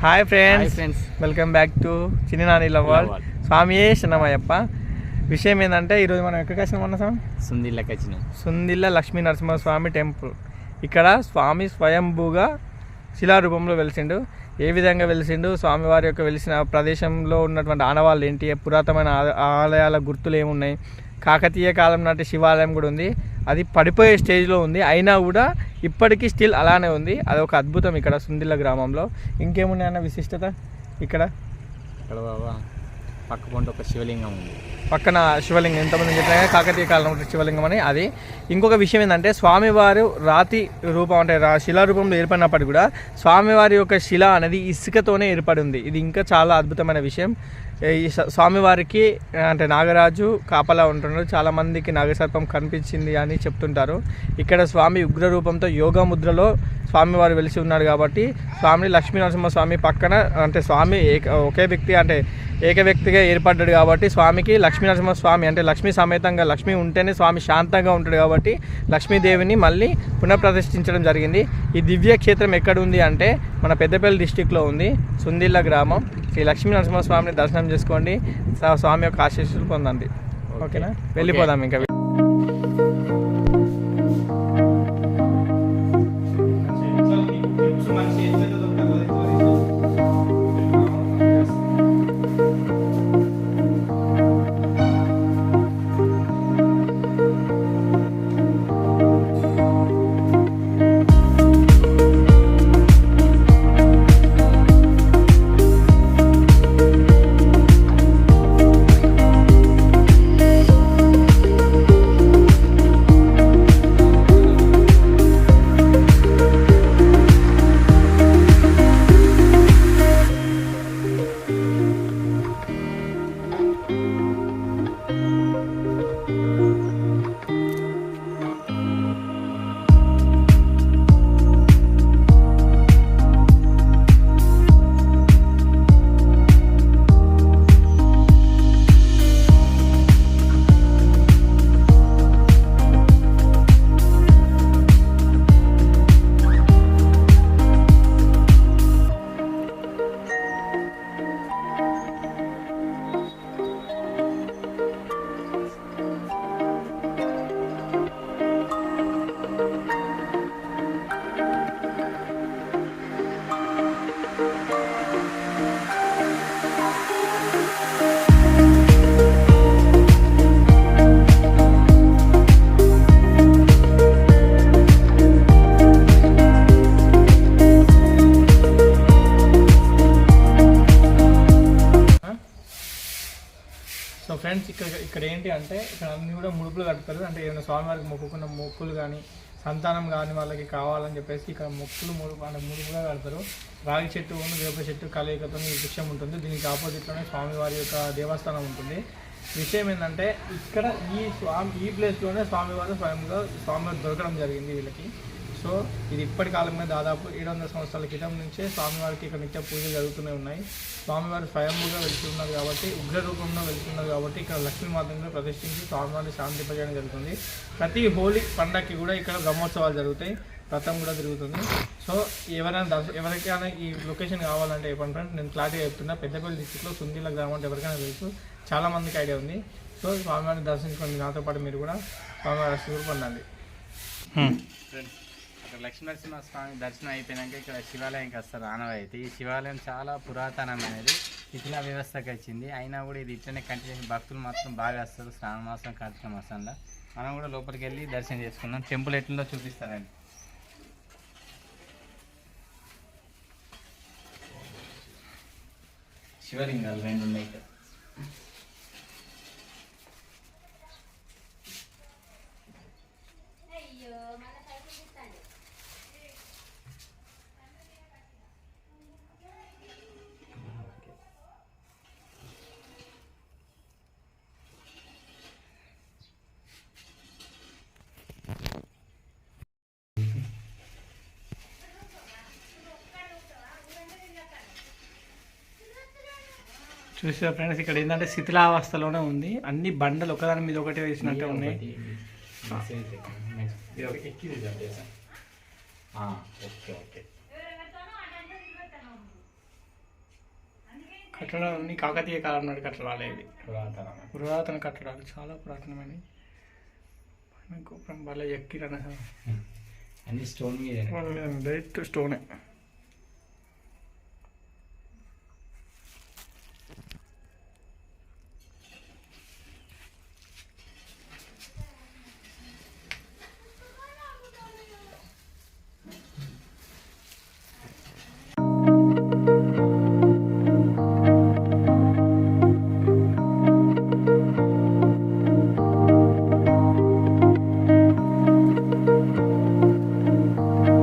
Hi friends, welcome back to చిన్ని Nani lover. స్వామి శరణమయ్యప్ప. విషయం ఏంటంటే ఈరోజు మనం ఎక్కడికి వచ్చినామన్నా స్వామి? సుందిల్ల లక్ష్మీ నరసింహస్వామి టెంపుల్. ఇక్కడ స్వామి స్వయంభూగా శిలారూపంలో వెలిసిండు. ఏ విధంగా వెలిసిండు, స్వామివారి యొక్క వెలిసిన ప్రదేశంలో ఉన్నటువంటి ఆనవాళ్ళు ఏంటి, పురాతనమైన ఆలయాల గుర్తులు ఏమున్నాయి, కాకతీయ కాలం నాటి శివాలయం కూడా ఉంది. అది పడిపోయే స్టేజ్లో ఉంది, అయినా కూడా ఇప్పటికీ స్టిల్ అలానే ఉంది. అది ఒక అద్భుతం ఇక్కడ సుందిల్ల గ్రామంలో. ఇంకేమున్నాయన్న విశిష్టత ఇక్కడ? పక్కన ఒక శివలింగం ఉంది. పక్కన శివలింగం, ఎంతమంది చెప్పినా కాకతీయ కాలం శివలింగం అని. అది ఇంకొక విషయం ఏంటంటే, స్వామివారు రాతి రూపం అంటే శిలారూపంలో ఏర్పడినప్పటికీ కూడా స్వామివారి యొక్క శిల అనేది ఇసుకతోనే ఏర్పడి ఉంది. ఇది ఇంకా చాలా అద్భుతమైన విషయం. ఈ స్వామివారికి అంటే నాగరాజు కాపలా ఉంటున్నారు. చాలామందికి నాగసర్పం కనిపించింది అని చెప్తుంటారు. ఇక్కడ స్వామి ఉగ్ర రూపంతో యోగా ముద్రలో స్వామివారు వెలిసి ఉన్నాడు కాబట్టి స్వామిని లక్ష్మీ నరసింహస్వామి పక్కన అంటే స్వామి ఒకే వ్యక్తి అంటే ఏక వ్యక్తిగా ఏర్పడ్డాడు కాబట్టి స్వామికి లక్ష్మీ నరసింహస్వామి అంటే లక్ష్మీ సమేతంగా లక్ష్మి ఉంటేనే స్వామి శాంతంగా ఉంటాడు కాబట్టి లక్ష్మీదేవిని మళ్ళీ పునఃప్రతిష్ఠించడం జరిగింది. ఈ దివ్య క్షేత్రం ఎక్కడ ఉంది అంటే మన పెద్దపల్లి డిస్టిక్లో ఉంది, సుందిల్ల గ్రామం. శ్రీ లక్ష్మీ నరసింహస్వామిని దర్శనం చేసుకోండి, స్వామి యొక్క ఆశీస్సులు పొందండి. ఓకేనా, వెళ్ళిపోదాం ఇంకా. సో ఫ్రెండ్స్, ఇక్కడ ఏంటి అంటే ఇక్కడ అన్నీ కూడా ముడుపులు కడతారు. అంటే ఏమైనా స్వామివారికి మొక్కుకున్న మొక్కులు కానీ సంతానం కానీ వాళ్ళకి కావాలని చెప్పేసి ఇక్కడ ముడుపుగా కడతారు. రాగి చెట్టు వేప చెట్టు కలయికతో ఈ వృక్షం ఉంటుంది. దీనికి ఆపోజిట్లోనే స్వామివారి యొక్క దేవస్థానం ఉంటుంది. విషయం ఏంటంటే ఇక్కడ ఈ ప్లేస్లోనే స్వామివారు స్వామివారు దొరకడం జరిగింది వీళ్ళకి. సో ఇది ఇప్పటి కాలంలో దాదాపు 700 సంవత్సరాల క్రితం నుంచే స్వామివారికి ఇక్కడ నిత్య పూజలు జరుగుతూనే ఉన్నాయి. స్వామివారు స్వయంభూగా వెళ్తున్నారు కాబట్టి ఉగ్ర రూపంలో వెళ్తున్నారు కాబట్టి ఇక్కడ లక్ష్మీమాతను ప్రతిష్ఠించి స్వామివారిని శాంతింపజేయడం జరుగుతుంది. ప్రతి హోలీ పండగకి కూడా ఇక్కడ బ్రహ్మోత్సవాలు జరుగుతాయి, వ్రతం కూడా జరుగుతుంది. సో ఎవరికైనా ఈ లొకేషన్ కావాలంటే చెప్పండి ఫ్రెండ్స్, నేను క్లారిటీగా చెప్తున్నా. పెద్దపల్లి డిస్ట్రిక్ట్లో సుందిల్ల గ్రామం అంటే ఎవరికైనా తెలుసు, చాలామందికి ఐడియా ఉంది. సో స్వామివారిని దర్శించుకోండి, నాతో పాటు మీరు కూడా స్వామివారి ఆశీర్వాదం పొందండి. ఫ్రెండ్స్, లక్ష్మీ నరసింహస్వామి దర్శనం అయిపోయాక ఇక్కడ శివాలయంకి వస్తారు ఆనవాయితీ. ఈ శివాలయం చాలా పురాతనమైనది, శిథిల వ్యవస్థకి వచ్చింది. అయినా కూడా ఇది ఇట్లనే కంటిన్యూ భక్తులు మాత్రం బాగా వస్తారు శ్రావణ మాసం కార్తీక మాసంలో. మనం కూడా లోపలికి వెళ్ళి దర్శనం చేసుకున్నాం. టెంపుల్ ఎట్లుందో చూపిస్తారండి. శివలింగాలు 2 ఉన్నాయి ఇక్కడ. చూసా ఫ్రెండ్స్, ఇక్కడ ఏంటంటే శిథిలావస్థలోనే ఉంది. అన్ని బండలు ఒకదాని మీద ఒకటి వేసినట్టే ఉన్నాయి. కట్టడాలన్నీ కాకతీయ కాలం నాటి కట్టడాలే ఇది. పురాతన కట్టడాలు, చాలా పురాతనమైనవి. గోపురం భలే ఎక్కిరన్న అన్ని స్టోన్ మీద డైరెక్ట్ స్టోనే.